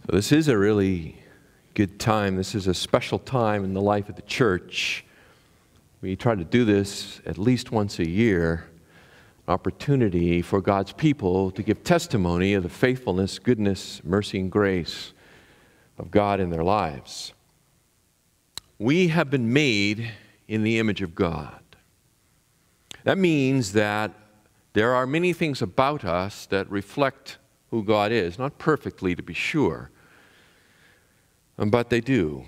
So this is a really good time. This is a special time in the life of the church. We try to do this at least once a year, opportunity for God's people to give testimony of the faithfulness, goodness, mercy, and grace of God in their lives. We have been made in the image of God. That means that there are many things about us that reflect who God is, not perfectly to be sure, but they do.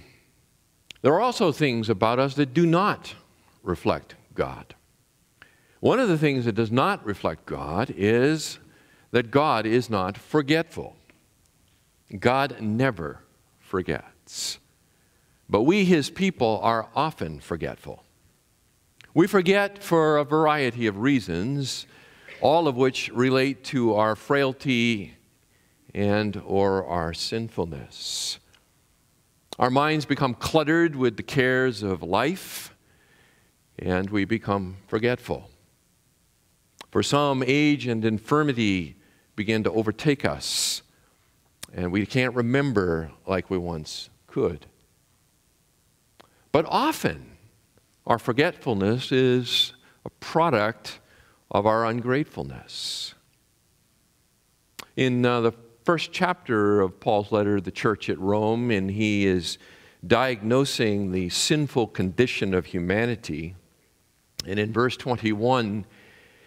There are also things about us that do not reflect God. One of the things that does not reflect God is that God is not forgetful. God never forgets. But we, His people, are often forgetful. We forget for a variety of reasons, all of which relate to our frailty and or our sinfulness. Our minds become cluttered with the cares of life, and we become forgetful. For some, age and infirmity begin to overtake us, and we can't remember like we once could. But often, our forgetfulness is a product of our ungratefulness. In the first chapter of Paul's letter to the church at Rome, and he is diagnosing the sinful condition of humanity, and in verse 21,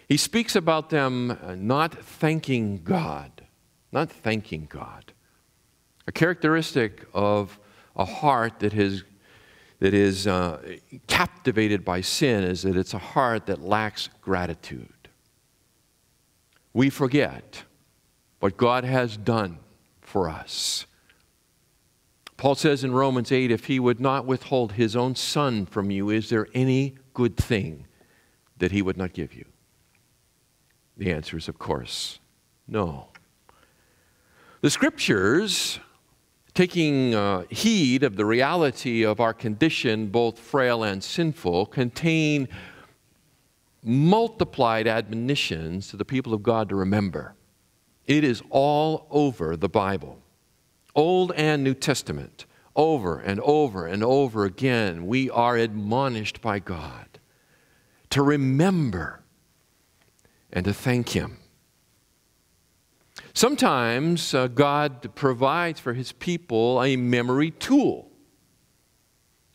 he speaks about them not thanking God. Not thanking God. A characteristic of a heart that is captivated by sin is that it's a heart that lacks gratitude. We forget what God has done for us. Paul says in Romans 8, if He would not withhold His own Son from you, is there any good thing that He would not give you? The answer is, of course, no. The Scriptures, taking heed of the reality of our condition, both frail and sinful, contain multiplied admonitions to the people of God to remember. It is all over the Bible, Old and New Testament, over and over and over again. We are admonished by God to remember and to thank Him. Sometimes God provides for His people a memory tool,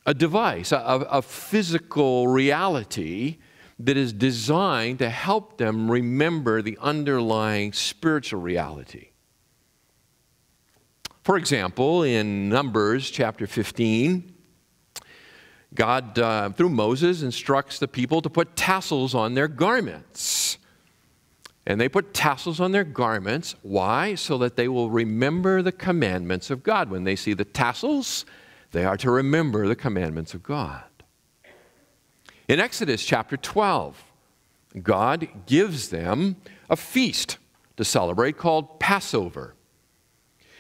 a device, a physical reality that is designed to help them remember the underlying spiritual reality. For example, in Numbers chapter 15, God, through Moses, instructs the people to put tassels on their garments. And they put tassels on their garments. Why? So that they will remember the commandments of God. When they see the tassels, they are to remember the commandments of God. In Exodus chapter 12, God gives them a feast to celebrate called Passover.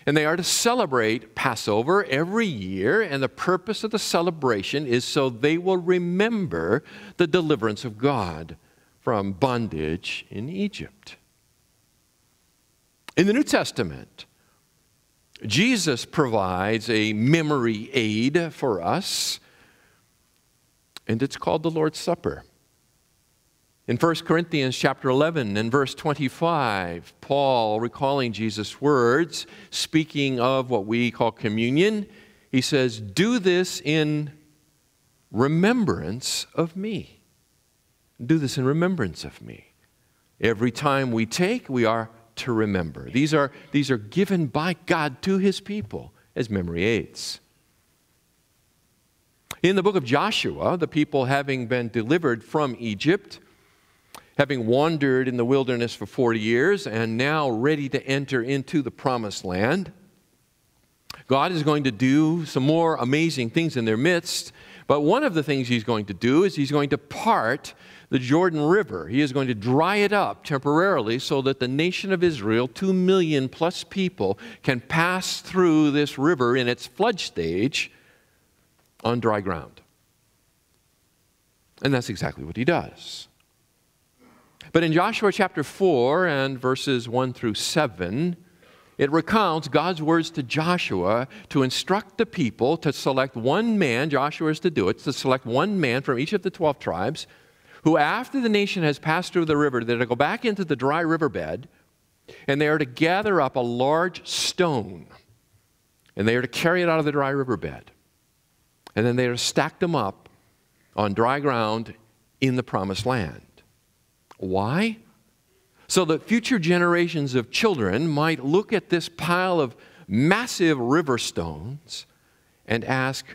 And they are to celebrate Passover every year, and the purpose of the celebration is so they will remember the deliverance of God from bondage in Egypt. In the New Testament, Jesus provides a memory aid for us, and it's called the Lord's Supper. In 1 Corinthians chapter 11 and verse 25, Paul, recalling Jesus' words, speaking of what we call communion, he says, "Do this in remembrance of me." Do this in remembrance of me. Every time we take, we are to remember. These are given by God to His people as memory aids. In the book of Joshua, the people having been delivered from Egypt, having wandered in the wilderness for 40 years, and now ready to enter into the promised land, God is going to do some more amazing things in their midst. But one of the things He's going to do is He's going to part the Jordan River. He is going to dry it up temporarily so that the nation of Israel, 2 million plus people, can pass through this river in its flood stage on dry ground. And that's exactly what He does. But in Joshua chapter 4 and verses 1 through 7, It recounts God's words to Joshua to instruct the people to select one man, Joshua is to do it, to select one man from each of the 12 tribes, who after the nation has passed through the river, they're to go back into the dry riverbed, and they are to gather up a large stone, and they are to carry it out of the dry riverbed. And then they are to stack them up on dry ground in the promised land. Why? So that future generations of children might look at this pile of massive river stones and ask,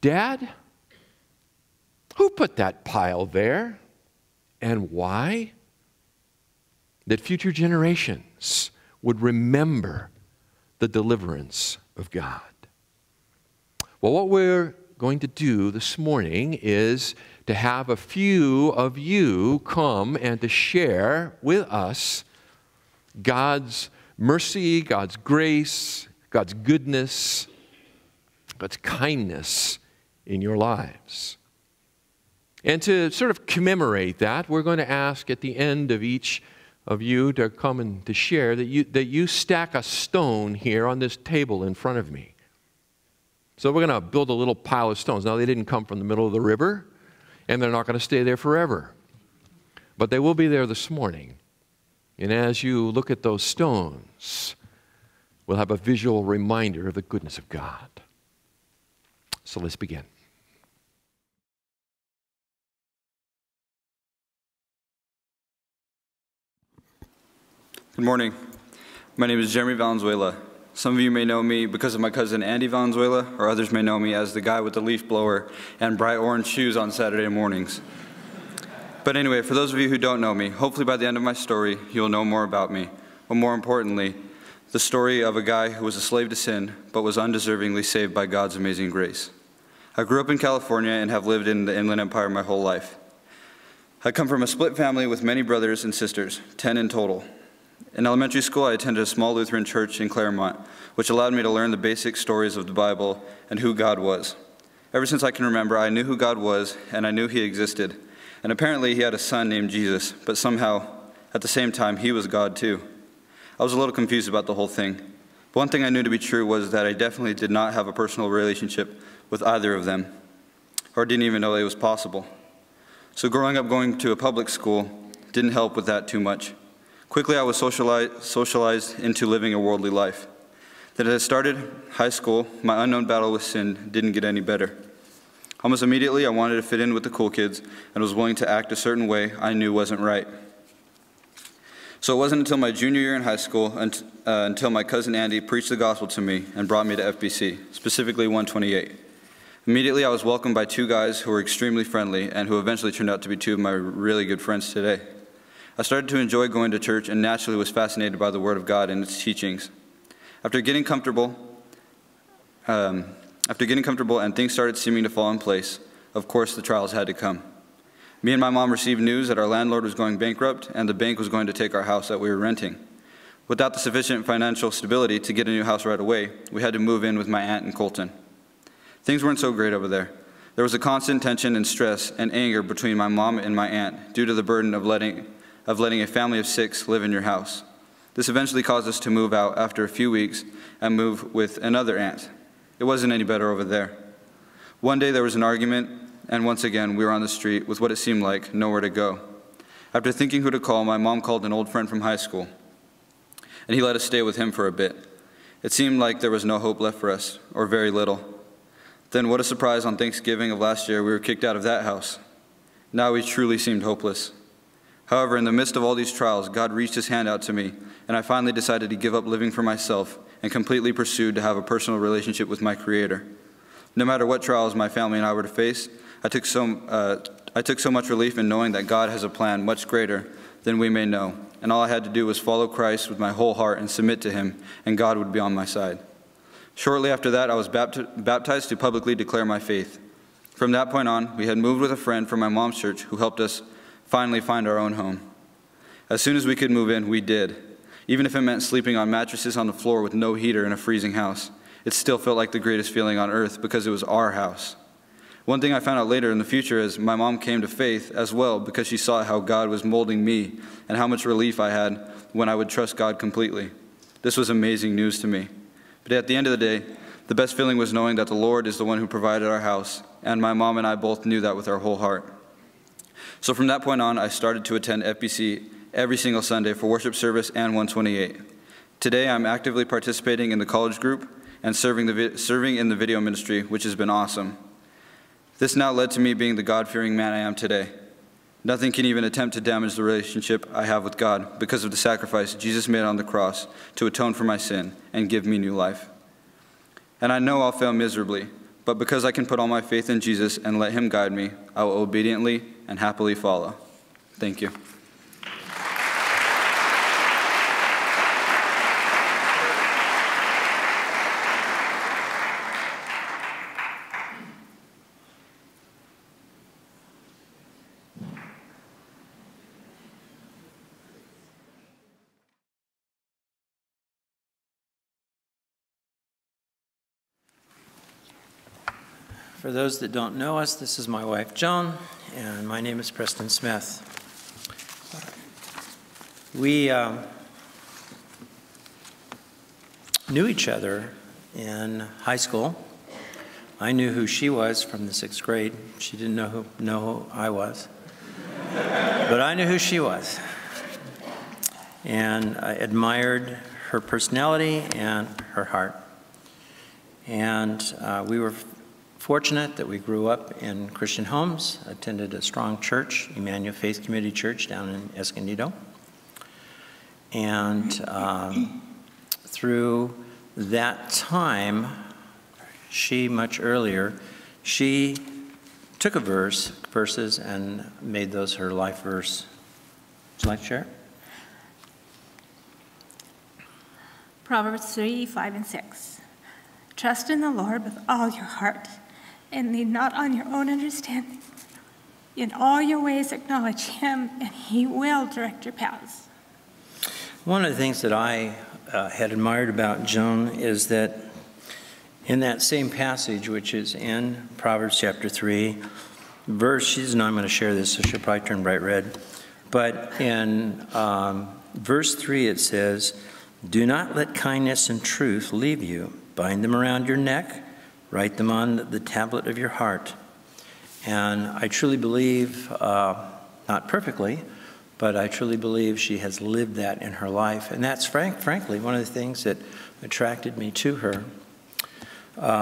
Dad, who put that pile there and why? That future generations would remember the deliverance of God. Well, what we're going to do this morning is to have a few of you come and to share with us God's mercy, God's grace, God's goodness, God's kindness in your lives. And to sort of commemorate that, we're going to ask at the end of each of you to come and to share that you stack a stone here on this table in front of me. So we're going to build a little pile of stones. Now, they didn't come from the middle of the river, and they're not going to stay there forever. But they will be there this morning. And as you look at those stones, we'll have a visual reminder of the goodness of God. So let's begin. Good morning. My name is Jeremy Valenzuela. Some of you may know me because of my cousin Andy Valenzuela, or others may know me as the guy with the leaf blower and bright orange shoes on Saturday mornings. But anyway, for those of you who don't know me, hopefully by the end of my story, you'll know more about me. But more importantly, the story of a guy who was a slave to sin, but was undeservingly saved by God's amazing grace. I grew up in California and have lived in the Inland Empire my whole life. I come from a split family with many brothers and sisters, 10 in total. In elementary school, I attended a small Lutheran church in Claremont, which allowed me to learn the basic stories of the Bible and who God was. Ever since I can remember, I knew who God was, and I knew He existed. And apparently He had a son named Jesus, but somehow, at the same time, He was God too. I was a little confused about the whole thing. But one thing I knew to be true was that I definitely did not have a personal relationship with either of them, or didn't even know it was possible. So growing up going to a public school didn't help with that too much. Quickly, I was socialized into living a worldly life. Then as I started high school, my unknown battle with sin didn't get any better. Almost immediately, I wanted to fit in with the cool kids and was willing to act a certain way I knew wasn't right. So it wasn't until my junior year in high school until my cousin Andy preached the gospel to me and brought me to FBC, specifically 128. Immediately, I was welcomed by two guys who were extremely friendly and who eventually turned out to be two of my really good friends today. I started to enjoy going to church and naturally was fascinated by the Word of God and its teachings. After getting comfortable and things started seeming to fall in place, of course the trials had to come. Me and my mom received news that our landlord was going bankrupt and the bank was going to take our house that we were renting. Without the sufficient financial stability to get a new house right away, we had to move in with my aunt in Colton. Things weren't so great over there. There was a constant tension and stress and anger between my mom and my aunt due to the burden of letting a family of 6 live in your house. This eventually caused us to move out after a few weeks and move with another aunt. It wasn't any better over there. One day there was an argument, and once again we were on the street with what it seemed like nowhere to go. After thinking who to call, my mom called an old friend from high school, and he let us stay with him for a bit. It seemed like there was no hope left for us, or very little. Then what a surprise, on Thanksgiving of last year, we were kicked out of that house. Now we truly seemed hopeless. However, in the midst of all these trials, God reached His hand out to me, and I finally decided to give up living for myself and completely pursued to have a personal relationship with my Creator. No matter what trials my family and I were to face, I took so much relief in knowing that God has a plan much greater than we may know, and all I had to do was follow Christ with my whole heart and submit to Him, and God would be on my side. Shortly after that, I was baptized to publicly declare my faith. From that point on, we had moved with a friend from my mom's church who helped us finally find our own home. As soon as we could move in, we did. Even if it meant sleeping on mattresses on the floor with no heater in a freezing house, it still felt like the greatest feeling on earth because it was our house. One thing I found out later in the future is my mom came to faith as well because she saw how God was molding me and how much relief I had when I would trust God completely. This was amazing news to me. But at the end of the day, the best feeling was knowing that the Lord is the one who provided our house, and my mom and I both knew that with our whole heart. So from that point on, I started to attend FBC every single Sunday for worship service and 128. Today, I'm actively participating in the college group and serving in the video ministry, which has been awesome. This now led to me being the God-fearing man I am today. Nothing can even attempt to damage the relationship I have with God because of the sacrifice Jesus made on the cross to atone for my sin and give me new life. And I know I'll fail miserably, but because I can put all my faith in Jesus and let him guide me, I will obediently and happily follow. Thank you. For those that don't know us, this is my wife, Joan, and my name is Preston Smith. We knew each other in high school. I knew who she was from the 6th grade. She didn't know who I was, but I knew who she was. And I admired her personality and her heart. And we were fortunate that we grew up in Christian homes, attended a strong church, Emmanuel Faith Community Church down in Escondido. And through that time, much earlier, she took verses and made those her life verse. Would you like to share? Proverbs 3, 5, and 6. Trust in the Lord with all your heart, and lean not on your own understanding. In all your ways acknowledge him, and he will direct your paths. One of the things that I had admired about Joan is that in that same passage, which is in Proverbs chapter 3, she's not going to share this, so she'll probably turn bright red. But in verse 3 it says, "Do not let kindness and truth leave you. Bind them around your neck. Write them on the tablet of your heart." And I truly believe, not perfectly, but I truly believe she has lived that in her life. And that's frankly one of the things that attracted me to her.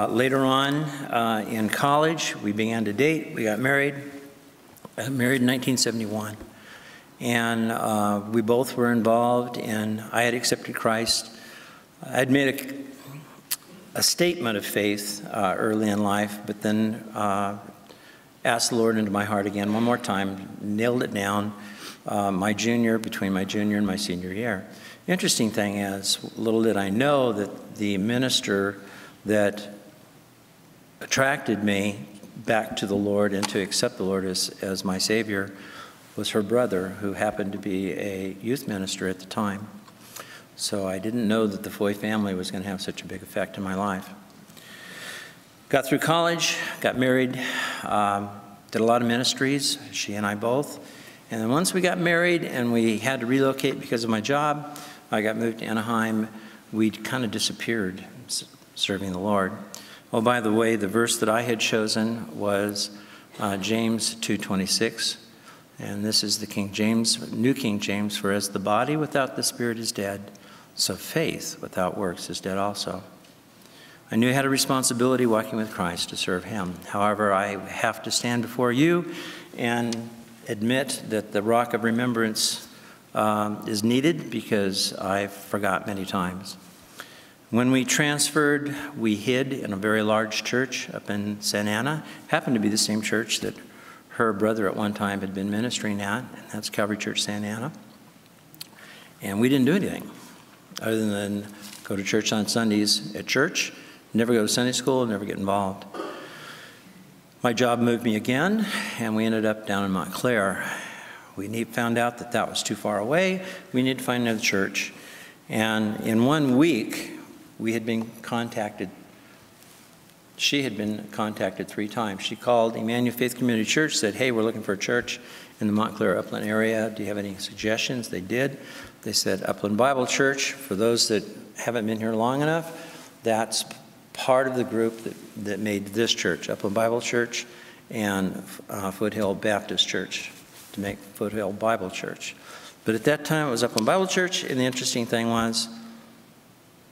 Later on in college, we began to date. We got married. I got married in 1971. And we both were involved in, I had accepted Christ. I had made a statement of faith early in life, but then asked the Lord into my heart again one more time, nailed it down between my junior and my senior year. The interesting thing is, little did I know that the minister that attracted me back to the Lord and to accept the Lord as my Savior was her brother, who happened to be a youth minister at the time. So I didn't know that the Foy family was going to have such a big effect in my life. Got through college, got married, did a lot of ministries, she and I both. And then once we got married and we had to relocate because of my job, I got moved to Anaheim, we kind of disappeared serving the Lord. Oh, by the way, the verse that I had chosen was James 2:26. And this is the King James, New King James, "For as the body without the spirit is dead, so faith without works is dead also." I knew I had a responsibility walking with Christ to serve him. However, I have to stand before you and admit that the rock of remembrance is needed because I forgot many times. When we transferred, we hid in a very large church up in Santa Ana. Happened to be the same church that her brother at one time had been ministering at, and that's Calvary Church Santa Ana. And we didn't do anything other than go to church on Sundays at church, never go to Sunday school, never get involved. My job moved me again, and we ended up down in Montclair. We found out that that was too far away. We needed to find another church. And in 1 week, we had been contacted. She had been contacted 3 times. She called Emmanuel Faith Community Church, said, "Hey, we're looking for a church in the Montclair Upland area. Do you have any suggestions?" They did. They said, "Upland Bible Church." For those that haven't been here long enough, that's part of the group that made this church, Upland Bible Church and Foothill Baptist Church, to make Foothill Bible Church. But at that time, it was Upland Bible Church, and the interesting thing was,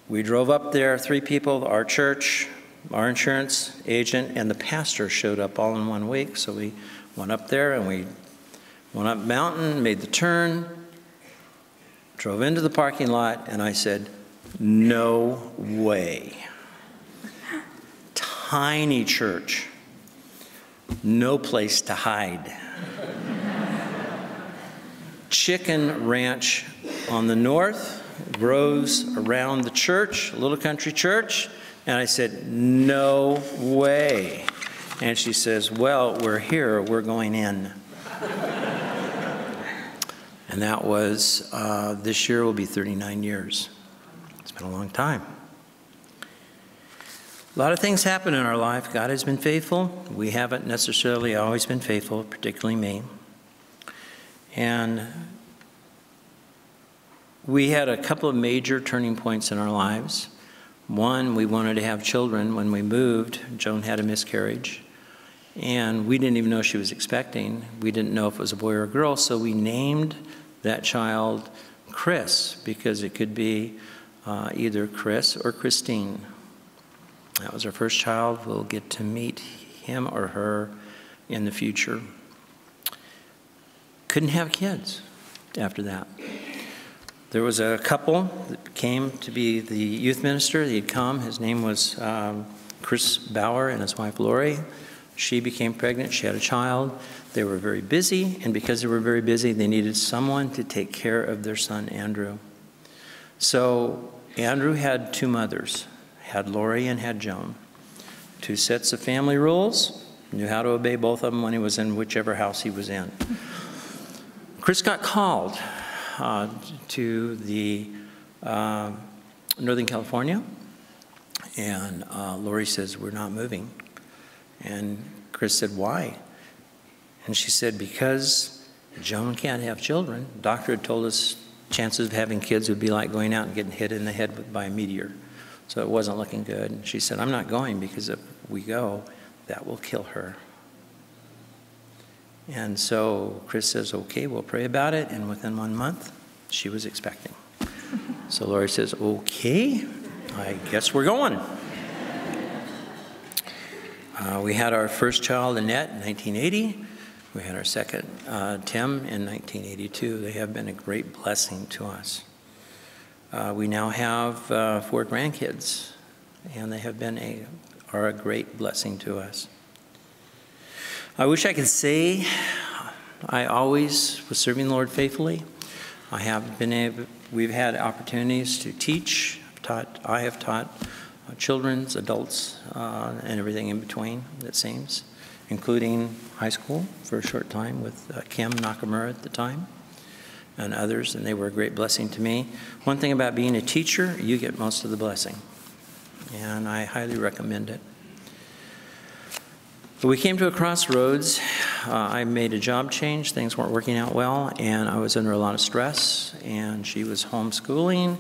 we drove up there, 3 people, our church, our insurance agent, and the pastor showed up all in 1 week. So we went up there, and we went up mountain, made the turn, drove into the parking lot, and I said, no way. Tiny church, no place to hide. Chicken ranch on the north, grows around the church, a little country church, and I said, no way. And she says, well, we're here, we're going in. And that was, this year will be 39 years. It's been a long time. A lot of things happen in our life. God has been faithful. We haven't necessarily always been faithful, particularly me. And we had a couple of major turning points in our lives. One, we wanted to have children. When we moved, Joan had a miscarriage, and we didn't even know she was expecting. We didn't know if it was a boy or a girl, so we named that child Chris, because it could be either Chris or Christine. That was our first child. We'll get to meet him or her in the future. Couldn't have kids after that. There was a couple that came to be the youth minister. He'd come. His name was Chris Bauer and his wife Lori. She became pregnant. She had a child. They were very busy, and because they were very busy, they needed someone to take care of their son, Andrew. So Andrew had 2 mothers, had Lori and had Joan. 2 sets of family rules, knew how to obey both of them when he was in whichever house he was in. Chris got called to the Northern California, and Lori says, we're not moving. And Chris said, why? And she said, because Joan can't have children. The doctor had told us chances of having kids would be like going out and getting hit in the head by a meteor. So it wasn't looking good. And she said, I'm not going, because if we go, that will kill her. And so Chris says, okay, we'll pray about it. And within 1 month, she was expecting. So Lori says, okay, I guess we're going. We had our first child, Annette, in 1980. We had our second, Tim, in 1982. They have been a great blessing to us. We now have 4 grandkids, and they have been are a great blessing to us. I wish I could say I always was serving the Lord faithfully. We've had opportunities to teach. I have taught children's, adults, and everything in between, it seems, including high school for a short time with Kim Nakamura at the time and others, and they were a great blessing to me. One thing about being a teacher, you get most of the blessing, and I highly recommend it. But we came to a crossroads. I made a job change. Things weren't working out well, and I was under a lot of stress, and she was homeschooling,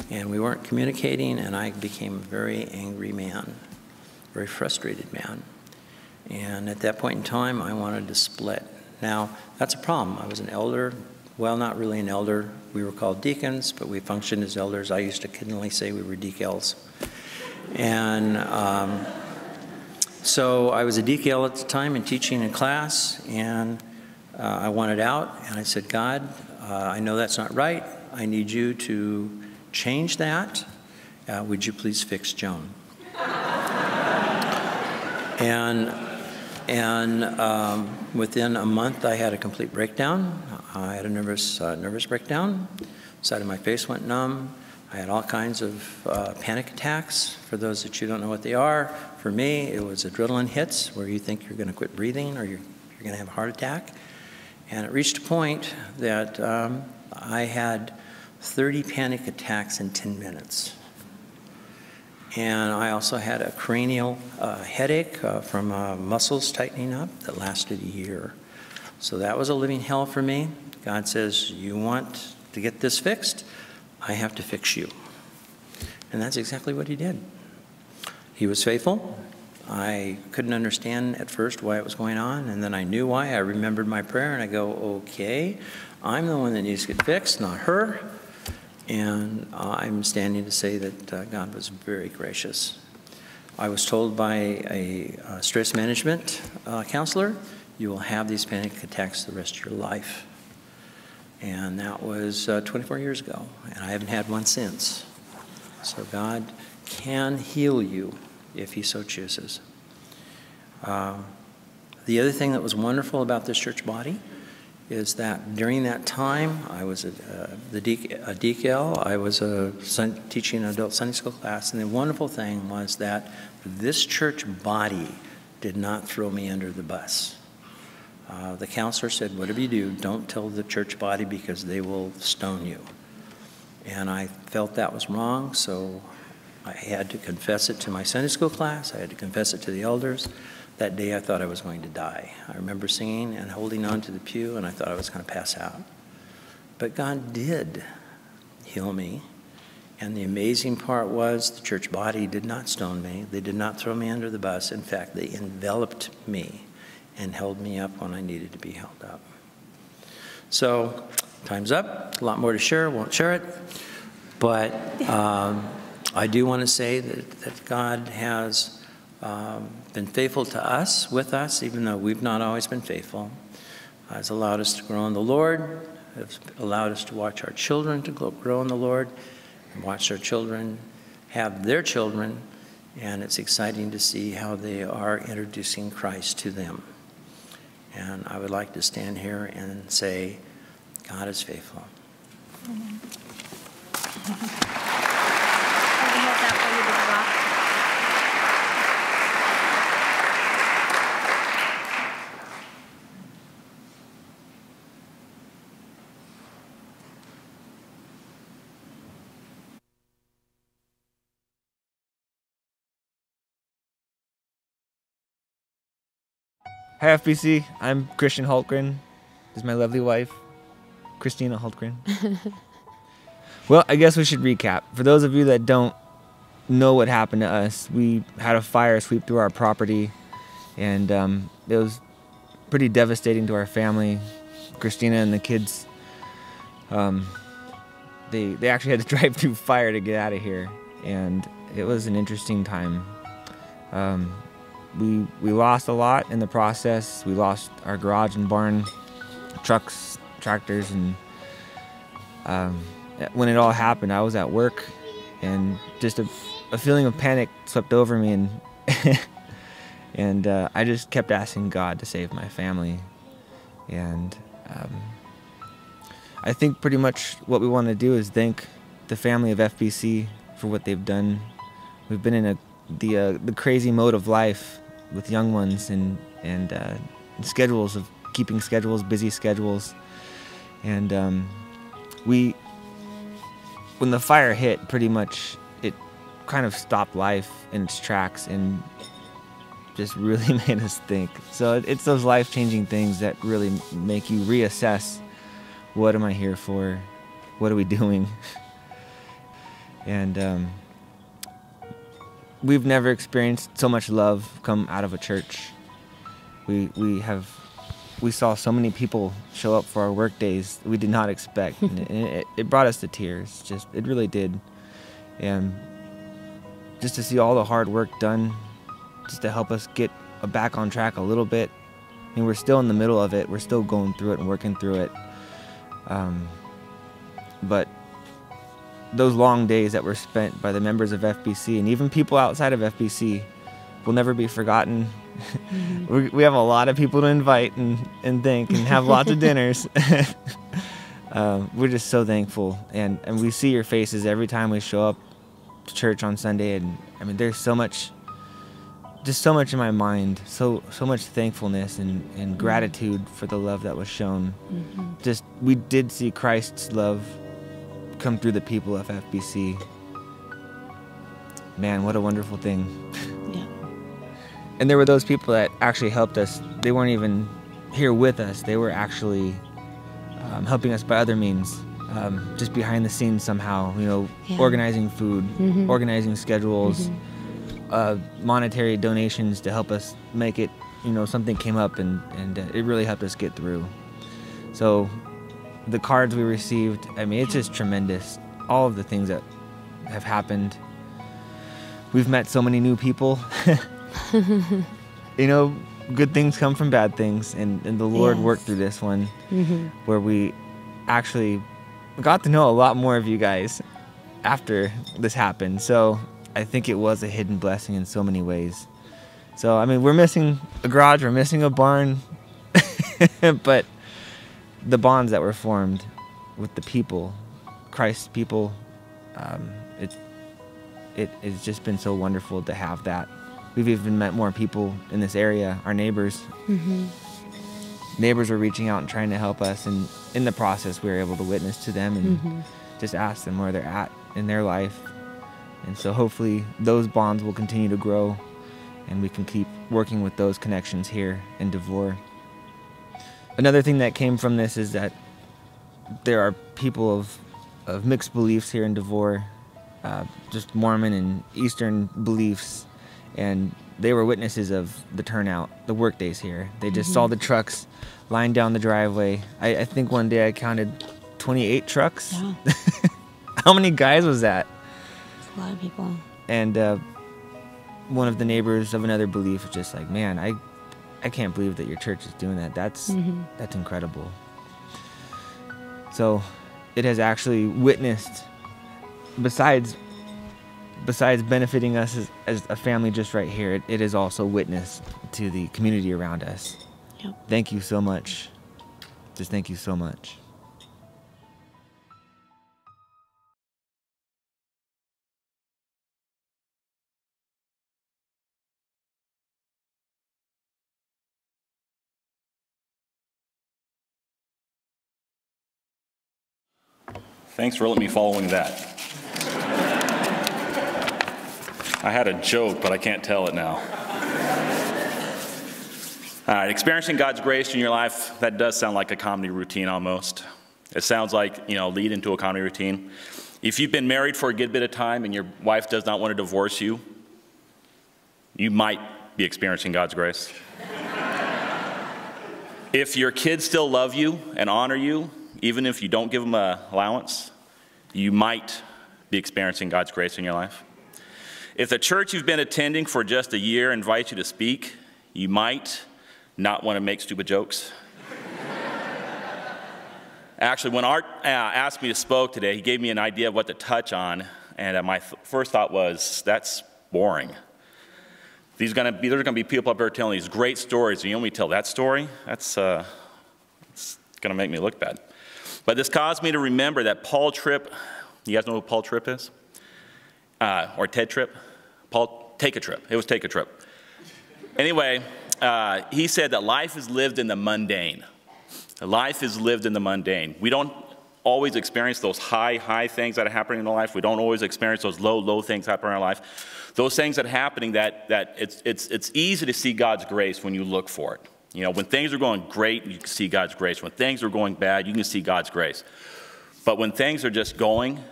and we weren't communicating, and I became a very angry man, very frustrated man. And at that point in time, I wanted to split. Now, that's a problem. I was an elder. Well, not really an elder. We were called deacons, but we functioned as elders. I used to kiddingly say we were decals. And so I was a decal at the time and teaching in class, and I wanted out. And I said, God, I know that's not right. I need you to change that. Would you please fix Joan? And within a month, I had a complete breakdown. I had a nervous breakdown. Side of my face went numb. I had all kinds of panic attacks. For those that you don't know what they are, for me, it was adrenaline hits where you think you're going to quit breathing or you're going to have a heart attack. And it reached a point that I had 30 panic attacks in 10 minutes. And I also had a cranial headache from muscles tightening up that lasted a year. So that was a living hell for me. God says, you want to get this fixed? I have to fix you. And that's exactly what he did. He was faithful. I couldn't understand at first why it was going on, and then I knew why. I remembered my prayer, and I go, okay, I'm the one that needs to get fixed, not her. And I'm standing to say that God was very gracious. I was told by a stress management counselor, you will have these panic attacks the rest of your life. And that was 24 years ago, and I haven't had one since. So God can heal you if he so chooses. The other thing that was wonderful about this church body is that during that time, I was a DKL, I was teaching an adult Sunday school class, and the wonderful thing was that this church body did not throw me under the bus. The counselor said, whatever you do, don't tell the church body because they will stone you. And I felt that was wrong, so I had to confess it to my Sunday school class. I had to confess it to the elders. That day I thought I was going to die. I remember singing and holding on to the pew, and I thought I was going to pass out. But God did heal me. And the amazing part was the church body did not stone me. They did not throw me under the bus. In fact, they enveloped me and held me up when I needed to be held up. So, time's up. A lot more to share. Won't share it. But I do want to say that God has been faithful to us, with us, even though we've not always been faithful. Has allowed us to grow in the Lord. Has allowed us to watch our children to grow in the Lord, and watch our children have their children. And it's exciting to see how they are introducing Christ to them. And I would like to stand here and say, God is faithful. Amen. Hi FBC, I'm Christian Hultgren. This is my lovely wife, Christina Hultgren. Well, I guess we should recap. For those of you that don't know what happened to us, we had a fire sweep through our property, and it was pretty devastating to our family. Christina and the kids, they actually had to drive through fire to get out of here, and it was an interesting time. We lost a lot in the process. We lost our garage and barn, trucks, tractors, and when it all happened, I was at work, and just a feeling of panic swept over me, and and I just kept asking God to save my family. And I think pretty much what we want to do is thank the family of FBC for what they've done. We've been in the crazy mode of life with young ones, and schedules of keeping schedules, busy schedules, and when the fire hit, pretty much it kind of stopped life in its tracks and just really made us think. So it's those life-changing things that really make you reassess, what am I here for? What are we doing? And we've never experienced so much love come out of a church. We saw so many people show up for our work days we did not expect, and it brought us to tears. It really did. And just to see all the hard work done, just to help us get back on track a little bit. I mean, we're still in the middle of it. We're still going through it and working through it. But those long days that were spent by the members of FBC and even people outside of FBC will never be forgotten. Mm-hmm. We have a lot of people to invite and thank and have lots of dinners. We're just so thankful, and we see your faces every time we show up to church on Sunday, and I mean, there's so much in my mind, so much thankfulness and gratitude for the love that was shown. Mm-hmm. We did see Christ's love come through the people of FBC. Man, what a wonderful thing. Yeah. And there were those people that actually helped us. They weren't even here with us. They were actually helping us by other means. just behind the scenes somehow, Yeah. organizing food, organizing schedules, monetary donations to help us make it, something came up and it really helped us get through. So the cards we received, it's just tremendous. All of the things that have happened. We've met so many new people. Good things come from bad things, and the Lord worked through this one, where we actually got to know a lot more of you guys after this happened. So I think it was a hidden blessing in so many ways. So, we're missing a garage, we're missing a barn, but the bonds that were formed with the people, Christ's people, it has just been so wonderful to have that. We've even met more people in this area, our neighbors. Neighbors were reaching out and trying to help us, and in the process we were able to witness to them and just ask them where they're at in their life. And so hopefully those bonds will continue to grow, and we can keep working with those connections here in DeVore. Another thing that came from this is that there are people of mixed beliefs here in DeVore, just Mormon and Eastern beliefs, and they were witnesses of the turnout, the work days here. They just saw the trucks lined down the driveway. I think one day I counted 28 trucks. Yeah. How many guys was that? It's a lot of people. And one of the neighbors of another belief was just like, man, I can't believe that your church is doing that. That's incredible. So it has actually witnessed, besides benefiting us as a family just right here, it has also witnessed to the community around us. Yep. Thank you so much. Just thank you so much. Thanks for letting me following that. I had a joke, but I can't tell it now. All right, experiencing God's grace in your life, that does sound like a comedy routine almost. It sounds like, lead into a comedy routine. If you've been married for a good bit of time and your wife does not want to divorce you, you might be experiencing God's grace. If your kids still love you and honor you, even if you don't give them an allowance, you might be experiencing God's grace in your life. If the church you've been attending for just a year invites you to speak, you might not want to make stupid jokes. Actually, when Art asked me to speak today, he gave me an idea of what to touch on, and my first thought was, that's boring. There's going to be people up there telling these great stories, and you want me to tell that story? It's going to make me look bad. But this caused me to remember that Paul Tripp, you guys know who Paul Tripp is? Or Ted Tripp? Take a Trip. It was Take a Trip. Anyway, he said that life is lived in the mundane. Life is lived in the mundane. We don't always experience those high things that are happening in our life. We don't always experience those low things happening in our life. Those things that are happening, that it's easy to see God's grace when you look for it. When things are going great, you can see God's grace. When things are going bad, you can see God's grace. But when things are just going,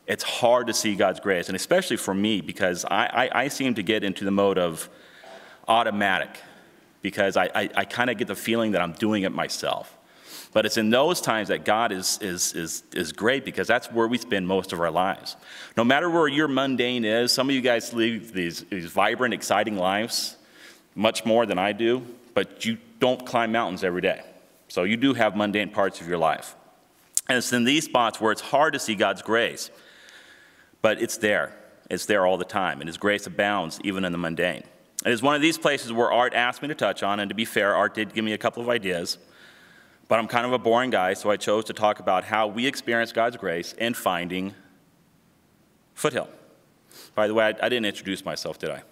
it's hard to see God's grace. And especially for me, because I seem to get into the mode of automatic, because I kind of get the feeling that I'm doing it myself. But it's in those times that God is great, because that's where we spend most of our lives. No matter where your mundane is, some of you guys live these vibrant, exciting lives, much more than I do, but you don't climb mountains every day. So you do have mundane parts of your life. And it's in these spots where it's hard to see God's grace, but it's there. It's there all the time, and His grace abounds even in the mundane. It is one of these places where Art asked me to touch on, and to be fair, Art did give me a couple of ideas, but I'm kind of a boring guy, so I chose to talk about how we experience God's grace in finding Foothill. By the way, I didn't introduce myself, did I?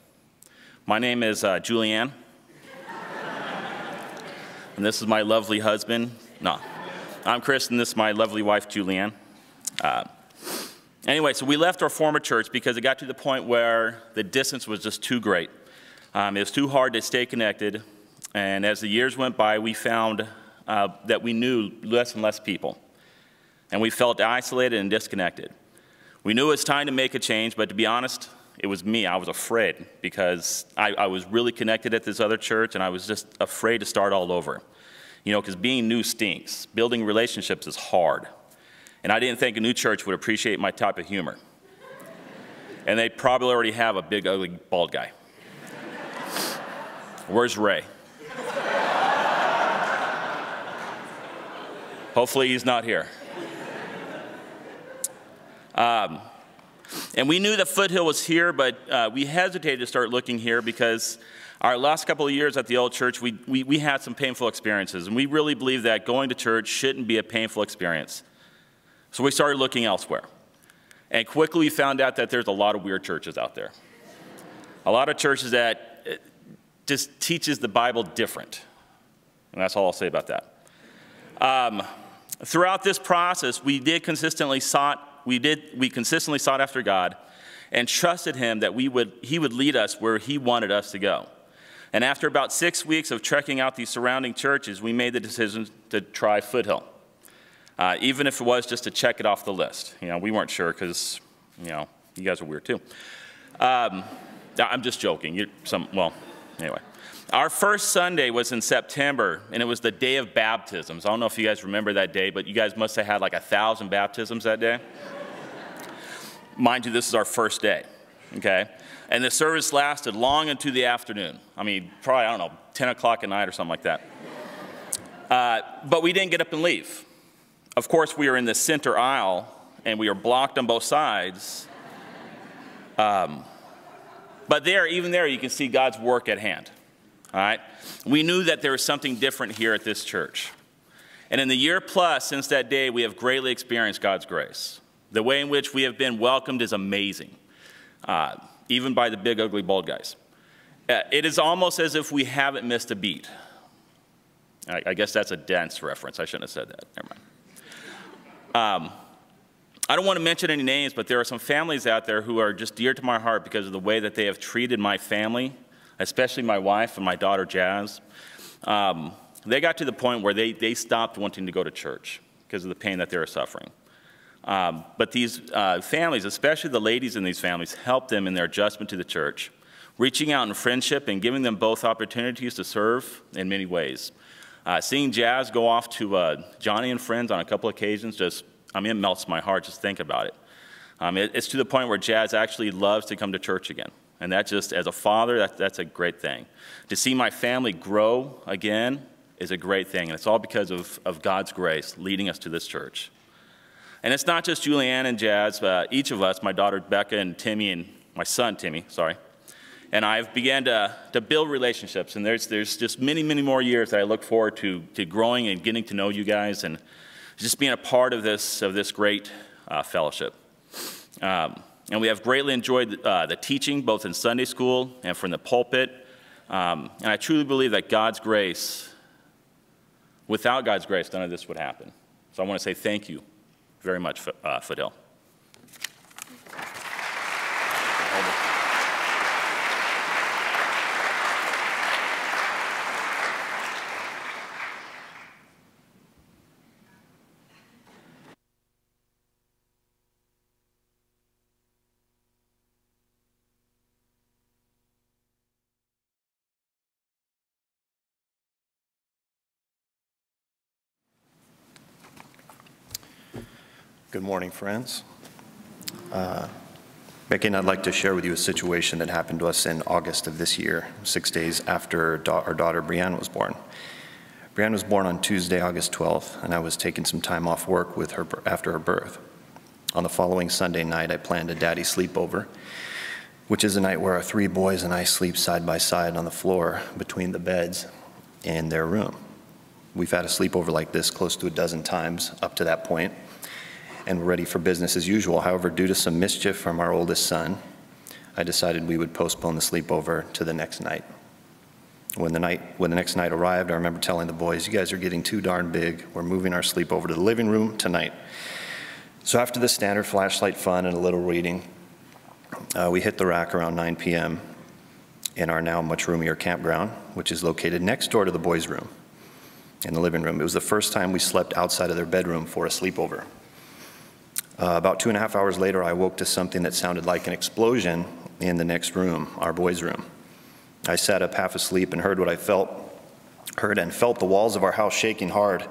My name is Julianne. And this is my lovely husband. No, I'm Chris, and this is my lovely wife, Julianne. Anyway, so we left our former church because it got to the point where the distance was just too great. It was too hard to stay connected. And as the years went by, we found that we knew less and less people. and we felt isolated and disconnected. We knew it was time to make a change, but to be honest, it was me. I was afraid because I was really connected at this other church, and I was just afraid to start all over. You know, because being new stinks. Building relationships is hard. And I didn't think a new church would appreciate my type of humor. And they probably already have a big, ugly, bald guy. Where's Ray? Hopefully he's not here. And we knew that Foothill was here, but we hesitated to start looking here because our last couple of years at the old church, we had some painful experiences, and we really believe that going to church shouldn't be a painful experience. So we started looking elsewhere. And quickly we found out that there's a lot of weird churches out there. A lot of churches that just teaches the Bible different. And that's all I'll say about that. Throughout this process, we consistently sought after God and trusted him that he would lead us where he wanted us to go. And after about 6 weeks of trekking out these surrounding churches, we made the decision to try Foothill, even if it was just to check it off the list. You know, we weren't sure because, you know, you guys are weird too. I'm just joking. Anyway. Our first Sunday was in September, and it was the day of baptisms. I don't know if you guys remember that day, but you guys must have had like 1,000 baptisms that day. Mind you, this is our first day, okay? And the service lasted long into the afternoon. I mean, probably, I don't know, 10 o'clock at night or something like that. But we didn't get up and leave. Of course, we were in the center aisle, and we were blocked on both sides. But even there, you can see God's work at hand, all right? We knew that there was something different here at this church. And in the year plus since that day, we have greatly experienced God's grace. The way in which we have been welcomed is amazing. Even by the big, ugly, bald guys. It is almost as if we haven't missed a beat. I guess that's a dense reference. I shouldn't have said that. Never mind. I don't want to mention any names, but there are some families out there who are just dear to my heart because of the way that they have treated my family, especially my wife and my daughter, Jazz. They got to the point where they stopped wanting to go to church because of the pain that they were suffering. But these families, especially the ladies in these families, helped them in their adjustment to the church, reaching out in friendship and giving them both opportunities to serve in many ways. Seeing Jazz go off to Johnny and Friends on a couple occasions, it melts my heart just think about it. It's to the point where Jazz actually loves to come to church again. And that just, as a father, that's a great thing. To see my family grow again is a great thing. And it's all because of God's grace leading us to this church. And it's not just Julianne and Jazz, each of us, my daughter Becca and Timmy and my son Timmy, and I've began to build relationships. And there's just many, many more years that I look forward to growing and getting to know you guys and just being a part of this great fellowship. And we have greatly enjoyed the teaching, both in Sunday school and from the pulpit. And I truly believe that without God's grace, none of this would happen. So I want to say thank you very much, Foothill. Good morning, friends. Becky and I'd like to share with you a situation that happened to us in August of this year, 6 days after our daughter Brianne was born. Brianne was born on Tuesday, August 12th, and I was taking some time off work with her after her birth. On the following Sunday night, I planned a daddy sleepover, which is a night where our 3 boys and I sleep side by side on the floor between the beds in their room. We've had a sleepover like this close to a dozen times up to that point, and we're ready for business as usual. However, due to some mischief from our oldest son, I decided we would postpone the sleepover to the next night. When the next night arrived, I remember telling the boys, "You guys are getting too darn big. We're moving our sleepover to the living room tonight." So after the standard flashlight fun and a little reading, we hit the rack around 9 p.m. in our now much roomier campground, which is located next door to the boys' room in the living room. It was the first time we slept outside of their bedroom for a sleepover. About 2.5 hours later, I woke to something that sounded like an explosion in the next room, our boys' room. I sat up half asleep and heard and felt the walls of our house shaking hard,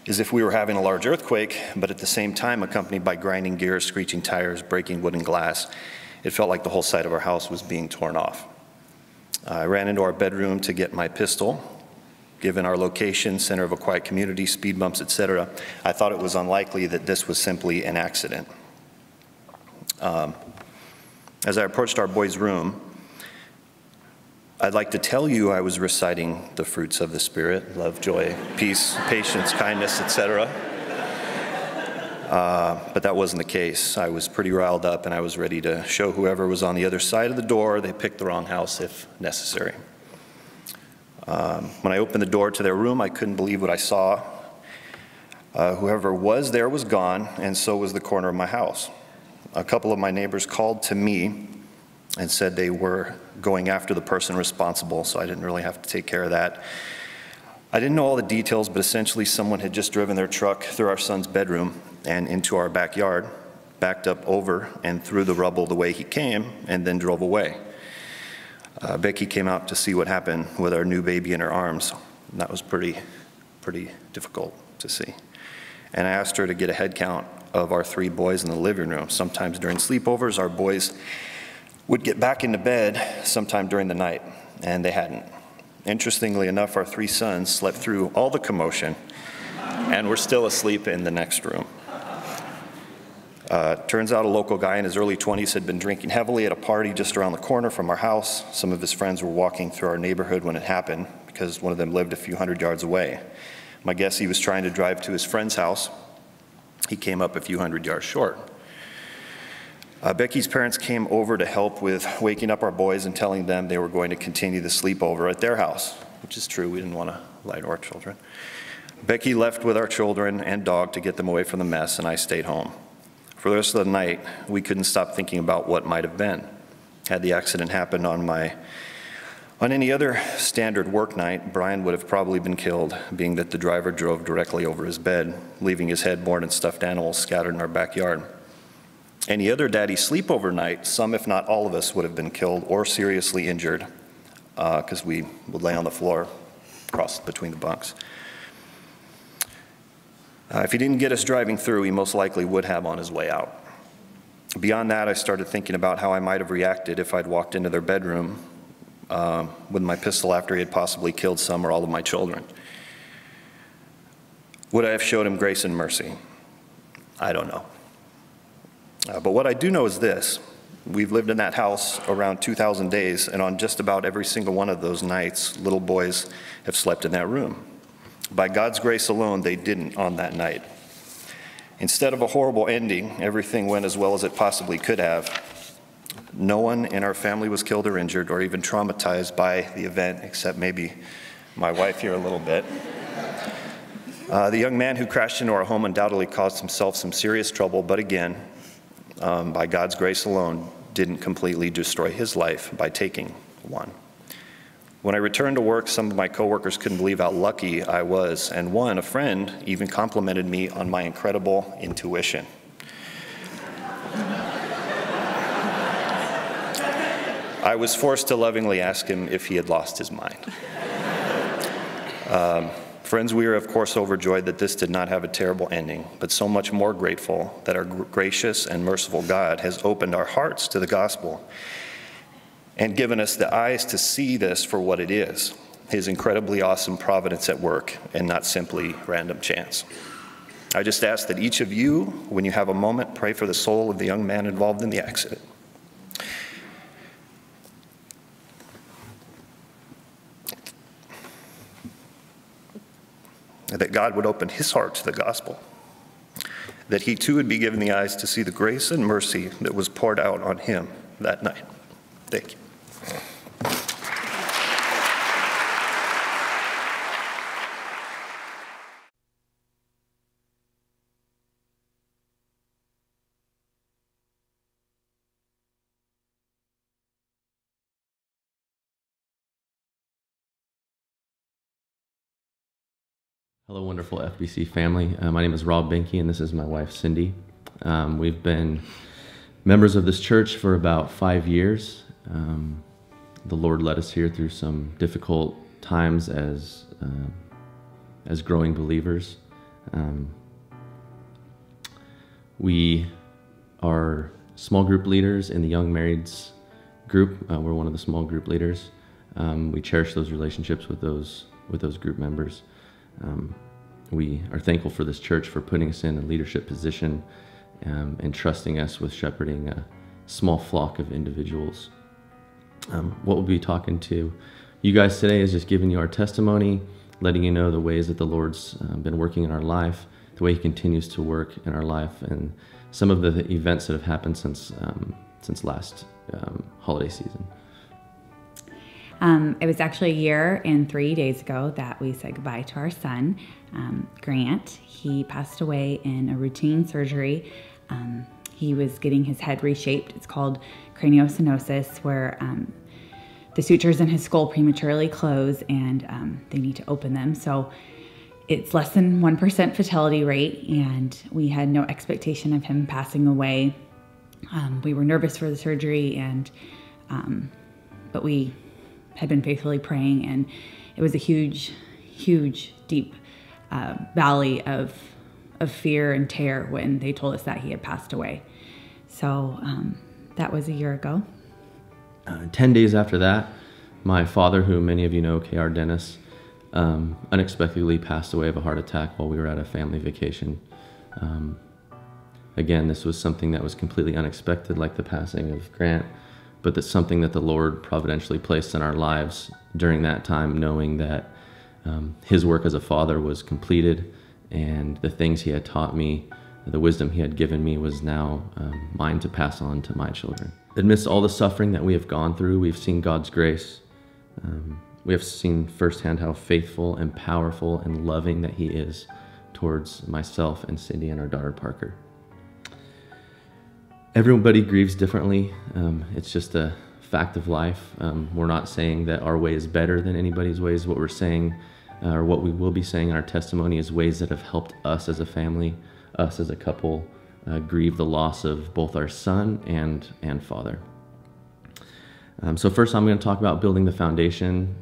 as if we were having a large earthquake, but at the same time accompanied by grinding gears, screeching tires, breaking wood and glass. It felt like the whole side of our house was being torn off. I ran into our bedroom to get my pistol. Given our location, center of a quiet community, speed bumps, etc., I thought it was unlikely that this was simply an accident. As I approached our boys' room, I'd like to tell you I was reciting the fruits of the Spirit: love, joy, peace, patience, kindness, etc. But that wasn't the case. I was pretty riled up, and I was ready to show whoever was on the other side of the door they picked the wrong house if necessary. When I opened the door to their room, I couldn't believe what I saw. Whoever was there was gone, and so was the corner of my house. A couple of my neighbors called to me and said they were going after the person responsible, so I didn't really have to take care of that. I didn't know all the details, but essentially someone had just driven their truck through our son's bedroom and into our backyard, backed up over and through the rubble the way he came, and then drove away. Becky came out to see what happened with our new baby in her arms, and that was pretty difficult to see. And I asked her to get a head count of our 3 boys in the living room. Sometimes during sleepovers, our boys would get back into bed sometime during the night, and they hadn't. Interestingly enough, our 3 sons slept through all the commotion and were still asleep in the next room. Turns out a local guy in his early 20s had been drinking heavily at a party just around the corner from our house. Some of his friends were walking through our neighborhood when it happened because one of them lived a few hundred yards away. My guess, he was trying to drive to his friend's house. He came up a few hundred yards short. Becky's parents came over to help with waking up our boys and telling them they were going to continue the sleepover at their house, which is true. We didn't want to lie to our children. Becky left with our children and dog to get them away from the mess, and I stayed home. For the rest of the night, we couldn't stop thinking about what might have been. Had the accident happened on any other standard work night, Brian would have probably been killed, being that the driver drove directly over his bed, leaving his headboard and stuffed animals scattered in our backyard. Any other daddy sleepover night, some if not all of us would have been killed or seriously injured because we would lay on the floor crossed between the bunks. If he didn't get us driving through, he most likely would have on his way out. Beyond that, I started thinking about how I might have reacted if I'd walked into their bedroom with my pistol after he had possibly killed some or all of my children. Would I have showed him grace and mercy? I don't know. But what I do know is this: we've lived in that house around 2,000 days, and on just about every single one of those nights, little boys have slept in that room. By God's grace alone, they didn't on that night. Instead of a horrible ending, everything went as well as it possibly could have. No one in our family was killed or injured or even traumatized by the event, except maybe my wife here a little bit. The young man who crashed into our home undoubtedly caused himself some serious trouble, but again, by God's grace alone, didn't completely destroy his life by taking one. When I returned to work, some of my coworkers couldn't believe how lucky I was, and one, a friend, even complimented me on my incredible intuition. I was forced to lovingly ask him if he had lost his mind. Friends, we are of course overjoyed that this did not have a terrible ending, but so much more grateful that our gracious and merciful God has opened our hearts to the gospel and given us the eyes to see this for what it is, his incredibly awesome providence at work and not simply random chance. I just ask that each of you, when you have a moment, pray for the soul of the young man involved in the accident. That God would open his heart to the gospel, that he too would be given the eyes to see the grace and mercy that was poured out on him that night. Thank you. Hello, wonderful FBC family. My name is Rob Benke, and this is my wife, Cindy. We've been members of this church for about 5 years. The Lord led us here through some difficult times as growing believers. We are small group leaders in the Young Marrieds group. We're one of the small group leaders. We cherish those relationships with those group members. We are thankful for this church for putting us in a leadership position and trusting us with shepherding a small flock of individuals. What we'll be talking to you guys today is just giving you our testimony, letting you know the ways that the Lord's been working in our life, the way He continues to work in our life, and some of the events that have happened since last holiday season. It was actually a year and 3 days ago that we said goodbye to our son, Grant. He passed away in a routine surgery. He was getting his head reshaped. It's called craniostenosis, where the sutures in his skull prematurely close and they need to open them. So it's less than 1% fatality rate, and we had no expectation of him passing away. We were nervous for the surgery, but we had been faithfully praying, and it was a huge, deep valley of fear and terror when they told us that he had passed away. So that was a year ago. 10 days after that, my father, who many of you know, K.R. Dennis, unexpectedly passed away of a heart attack while we were at a family vacation. Again, this was something that was completely unexpected, like the passing of Grant, but that's something that the Lord providentially placed in our lives during that time, knowing that His work as a father was completed, and the things He had taught me, the wisdom He had given me, was now mine to pass on to my children. Amidst all the suffering that we have gone through, we've seen God's grace. We have seen firsthand how faithful and powerful and loving that He is towards myself and Cindy and our daughter Parker. Everybody grieves differently. It's just a fact of life. We're not saying that our way is better than anybody's ways. What we're saying, or what we will be saying in our testimony, is ways that have helped us as a family, us as a couple, grieve the loss of both our son and father. So first I'm going to talk about building the foundation,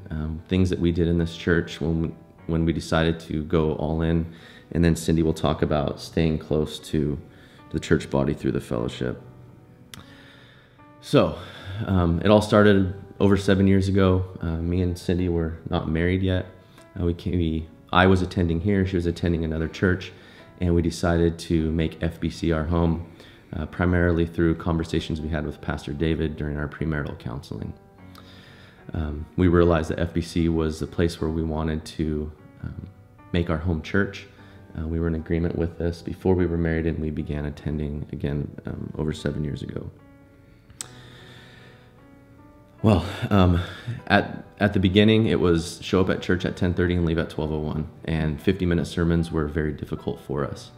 things that we did in this church when we decided to go all in, and then Cindy will talk about staying close to the church body through the fellowship. So it all started over 7 years ago. Me and Cindy were not married yet. I was attending here, she was attending another church, and we decided to make FBC our home, primarily through conversations we had with Pastor David during our premarital counseling. We realized that FBC was the place where we wanted to make our home church. We were in agreement with this before we were married, and we began attending again over 7 years ago. Well, at the beginning, it was show up at church at 10:30 and leave at 12:01, and 50-minute sermons were very difficult for us.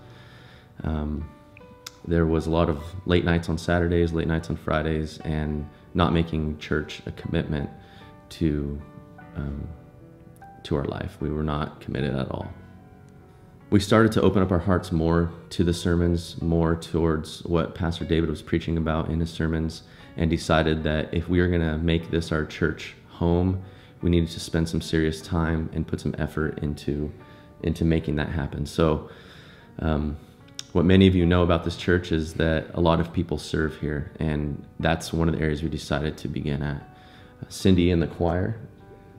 There was a lot of late nights on Saturdays, late nights on Fridays, and not making church a commitment to our life. We were not committed at all. We started to open up our hearts more to the sermons, more towards what Pastor David was preaching about in his sermons, and decided that if we were going to make this our church home, we needed to spend some serious time and put some effort into making that happen. So what many of you know about this church is that a lot of people serve here, and that's one of the areas we decided to begin at. Cindy in the choir,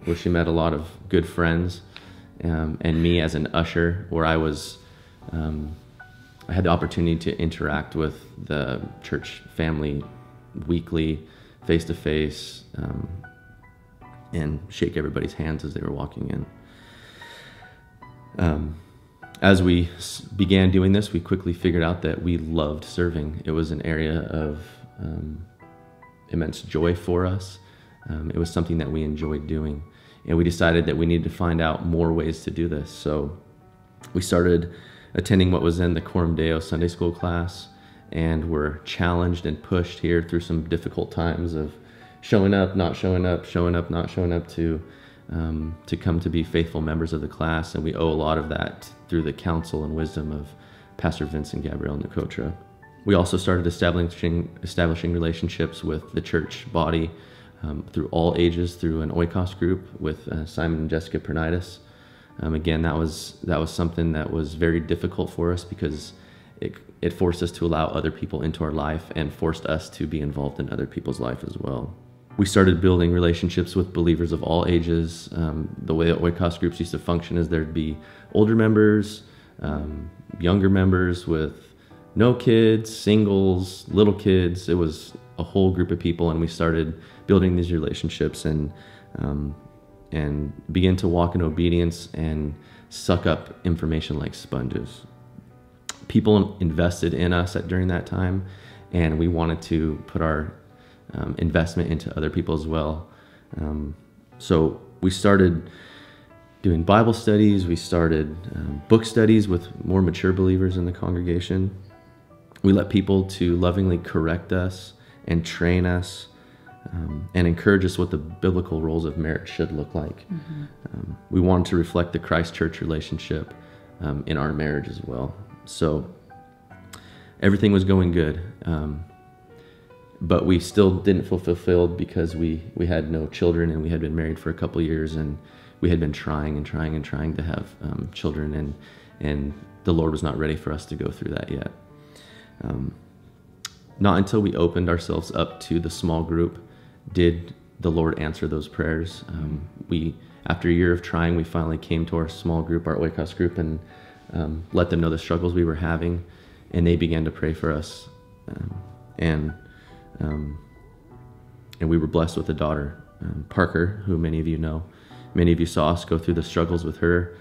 where she met a lot of good friends, and me as an usher, where I had the opportunity to interact with the church family weekly, face-to-face, and shake everybody's hands as they were walking in. As we began doing this, we quickly figured out that we loved serving. It was an area of immense joy for us. It was something that we enjoyed doing. And we decided that we needed to find out more ways to do this. So we started attending what was then the Coram Deo Sunday school class, and were challenged and pushed here through some difficult times of showing up, not showing up, showing up, not showing up, to come to be faithful members of the class. And we owe a lot of that through the counsel and wisdom of Pastor Vince and Gabrielle Nicotra. We also started establishing relationships with the church body through all ages, through an oikos group with Simon and Jessica Pernitis. Again, that was something that was very difficult for us because it forced us to allow other people into our life and forced us to be involved in other people's life as well. We started building relationships with believers of all ages. The way that oikos groups used to function is there'd be older members, younger members with no kids, singles, little kids. It was a whole group of people, and we started building these relationships and begin to walk in obedience and suck up information like sponges. People invested in us during that time, and we wanted to put our investment into other people as well. So we started doing Bible studies. We started book studies with more mature believers in the congregation. We let people to lovingly correct us and train us and encourage us what the biblical roles of marriage should look like. Mm-hmm. We wanted to reflect the Christ-church relationship in our marriage as well. So everything was going good, but we still didn't feel fulfilled because we had no children, and we had been married for a couple years, and we had been trying to have children, and the Lord was not ready for us to go through that yet. Not until we opened ourselves up to the small group did the Lord answer those prayers. After a year of trying, we finally came to our small group, our oikos group, and let them know the struggles we were having, and they began to pray for us. And we were blessed with a daughter, Parker, who many of you know. Many of you saw us go through the struggles with her,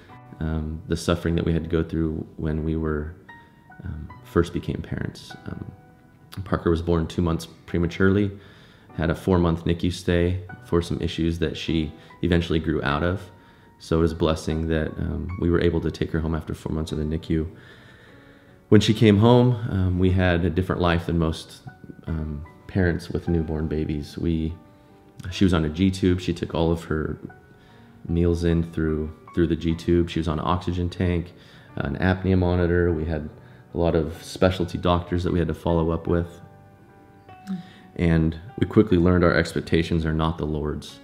the suffering that we had to go through when we were first became parents. Parker was born 2 months prematurely, had a 4-month NICU stay for some issues that she eventually grew out of. So it was a blessing that we were able to take her home after 4 months of the NICU. When she came home, we had a different life than most parents with newborn babies. She was on a G-tube. She took all of her meals in through the G-tube. She was on an oxygen tank, an apnea monitor. We had a lot of specialty doctors that we had to follow up with. And we quickly learned our expectations are not the Lord's.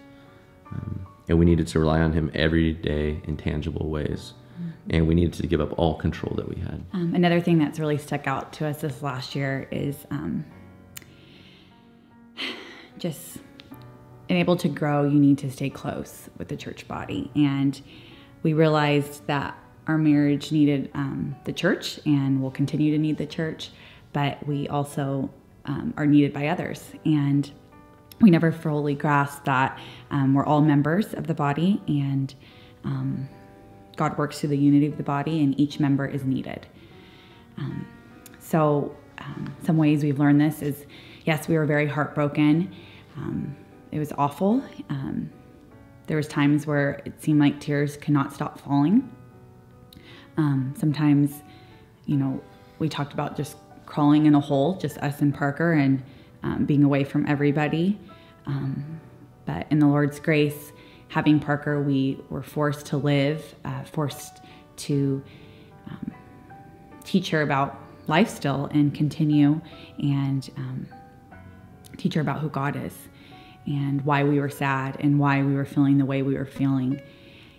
And we needed to rely on Him every day in tangible ways. And we needed to give up all control that we had. Another thing that's really stuck out to us this last year is just being able to grow, you need to stay close with the church body. And we realized that our marriage needed the church and will continue to need the church, but we also are needed by others. And we never fully grasped that we're all members of the body, and God works through the unity of the body, and each member is needed. Some ways we've learned this is, yes, we were very heartbroken. It was awful. There was times where it seemed like tears could not stop falling. Sometimes, we talked about just crawling in a hole, just us and Parker, and being away from everybody. But in the Lord's grace, having Parker, we were forced to live, forced to teach her about life still and continue, and teach her about who God is and why we were sad and why we were feeling the way we were feeling.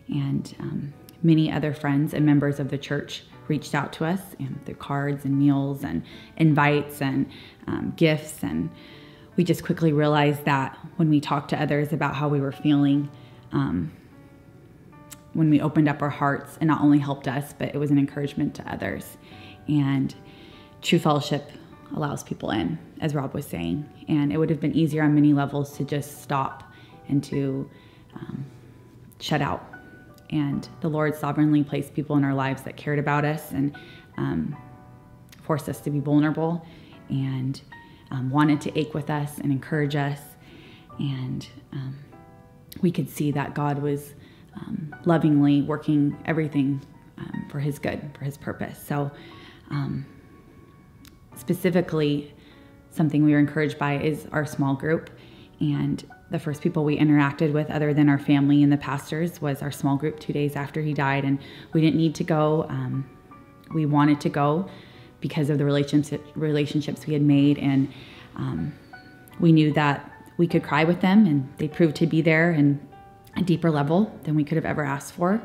And many other friends and members of the church reached out to us through cards and meals and invites and gifts. And we just quickly realized that when we talked to others about how we were feeling, when we opened up our hearts, it not only helped us, but it was an encouragement to others. And true fellowship allows people in, as Rob was saying. And it would have been easier on many levels to just stop and to shut out. And the Lord sovereignly placed people in our lives that cared about us and forced us to be vulnerable and wanted to ache with us and encourage us. And we could see that God was lovingly working everything for His good, for His purpose. So specifically, something we were encouraged by is our small group. And the first people we interacted with, other than our family and the pastors, was our small group 2 days after he died. And we didn't need to go. We wanted to go, because of the relationships we had made. And we knew that we could cry with them, and they proved to be there in a deeper level than we could have ever asked for.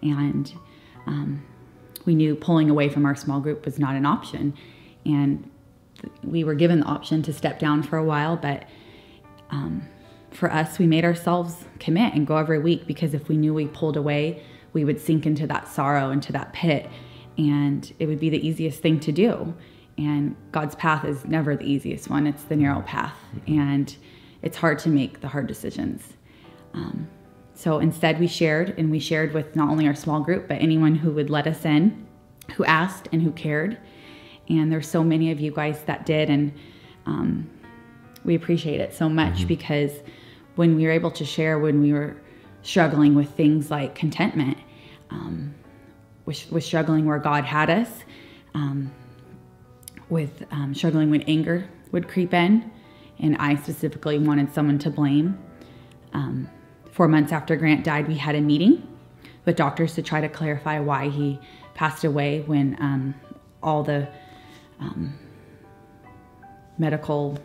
And we knew pulling away from our small group was not an option. And we were given the option to step down for a while, but for us, we made ourselves commit and go every week, because if we knew we pulled away, we would sink into that sorrow, into that pit, and it would be the easiest thing to do. And God's path is never the easiest one. It's the narrow path, and it's hard to make the hard decisions. So instead we shared with not only our small group, but anyone who would let us in, who asked and who cared. And there's so many of you guys that did, and we appreciate it so much, because when we were able to share, when we were struggling with things like contentment, with struggling where God had us, with struggling when anger would creep in, and I specifically wanted someone to blame. 4 months after Grant died, we had a meeting with doctors to try to clarify why he passed away, when all the medical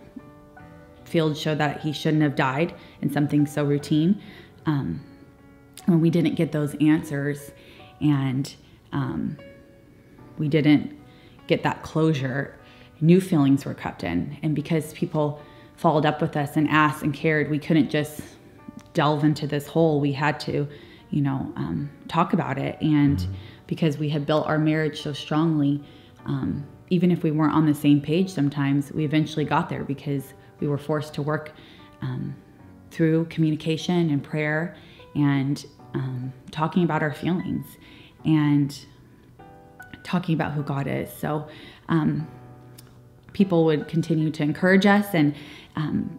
field showed that he shouldn't have died in something so routine. When we didn't get those answers, and we didn't get that closure, new feelings were crept in. And because people followed up with us and asked and cared, we couldn't just delve into this hole. We had to, talk about it. And because we had built our marriage so strongly, even if we weren't on the same page sometimes, we eventually got there, because we were forced to work through communication and prayer, and talking about our feelings, and talking about who God is. So people would continue to encourage us, and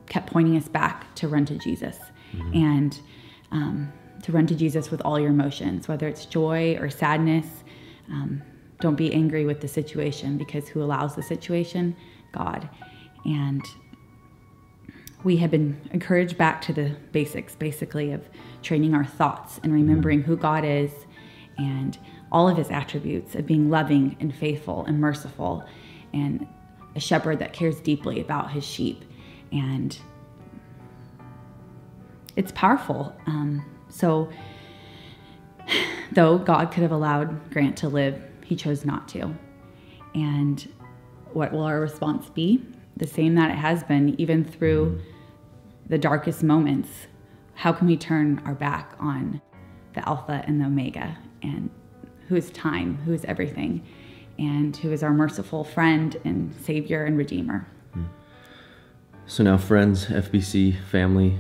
kept pointing us back to run to Jesus, and to run to Jesus with all your emotions, whether it's joy or sadness. Don't be angry with the situation, because who allows the situation? God. And we have been encouraged back to the basics, basically, of training our thoughts and remembering who God is, and all of his attributes of being loving and faithful and merciful, and a shepherd that cares deeply about his sheep. And it's powerful. So though God could have allowed Grant to live, he chose not to. And what will our response be? The same that it has been, even through the darkest moments. How can we turn our back on the Alpha and the Omega, and who is time, who is everything, and who is our merciful friend and Savior and Redeemer? So now, friends, FBC family,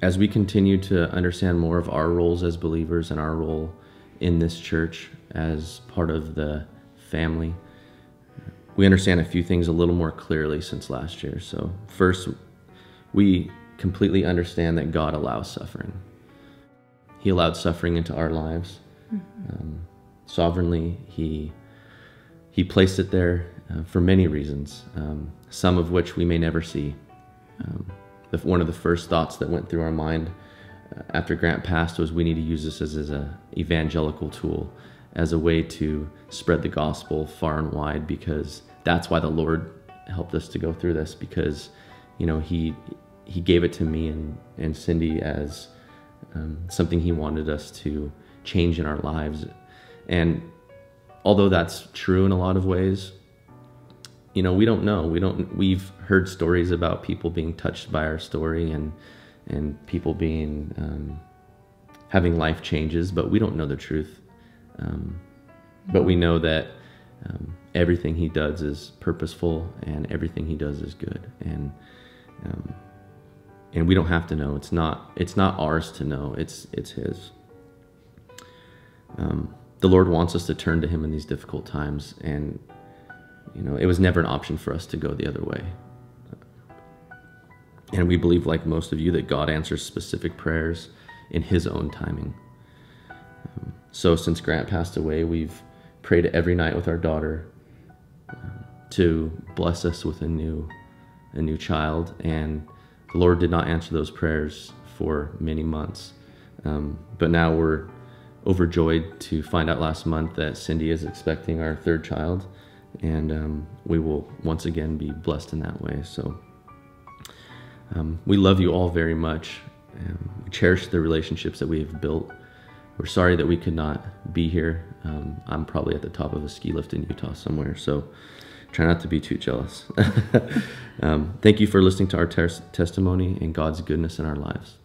as we continue to understand more of our roles as believers and our role in this church as part of the family, we understand a few things a little more clearly since last year. So first, we completely understand that God allows suffering. He allowed suffering into our lives. Sovereignly, he placed it there for many reasons, some of which we may never see. One of the first thoughts that went through our mind after Grant passed was, we need to use this as an evangelical tool, as a way to spread the gospel far and wide, because that's why the Lord helped us to go through this, because he gave it to me and Cindy as something he wanted us to change in our lives. And although that's true in a lot of ways, we don't know. We've heard stories about people being touched by our story, and people being having life changes, but we don't know the truth. But we know that everything he does is purposeful, and everything he does is good. And we don't have to know. It's not ours to know. It's his. The Lord wants us to turn to him in these difficult times, and it was never an option for us to go the other way. And we believe, like most of you, that God answers specific prayers in his own timing. So since Grant passed away, we've prayed every night with our daughter to bless us with a new child, and the Lord did not answer those prayers for many months. But now we're overjoyed to find out last month that Cindy is expecting our third child, and we will once again be blessed in that way. So we love you all very much. We cherish the relationships that we have built. We're sorry that we could not be here. I'm probably at the top of a ski lift in Utah somewhere, so try not to be too jealous. Thank you for listening to our testimony and God's goodness in our lives.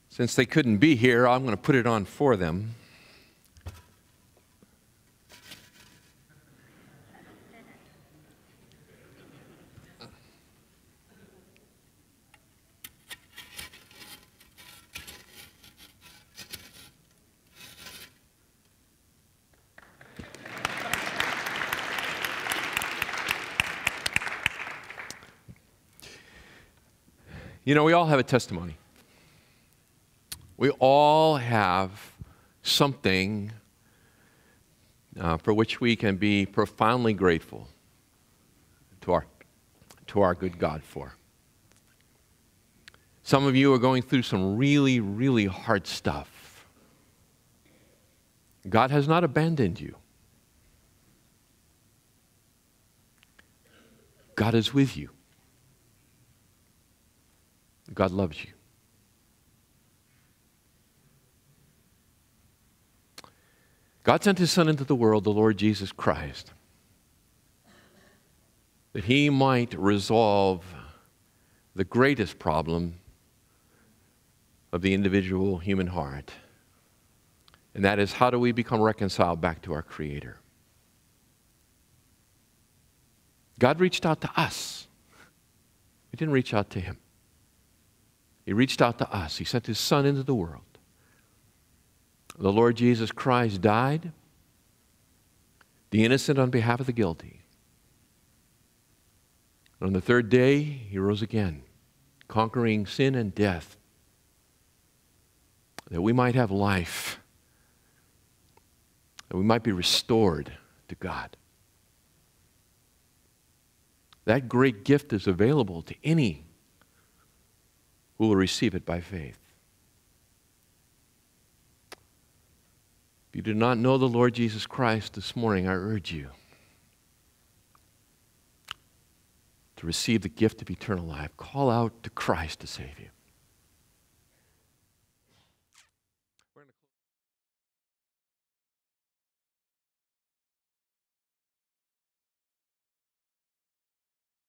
Since they couldn't be here, I'm going to put it on for them. You know, we all have a testimony. We all have something for which we can be profoundly grateful to our good God for. Some of you are going through some really, really hard stuff. God has not abandoned you. God is with you. God loves you. God sent His Son into the world, the Lord Jesus Christ, that He might resolve the greatest problem of the individual human heart. And that is, how do we become reconciled back to our Creator? God reached out to us. He didn't reach out to Him. He reached out to us. He sent His Son into the world. The Lord Jesus Christ died, the innocent on behalf of the guilty. On the third day, He rose again, conquering sin and death, that we might have life, that we might be restored to God. That great gift is available to any who will receive it by faith. If you do not know the Lord Jesus Christ this morning, I urge you to receive the gift of eternal life. Call out to Christ to save you.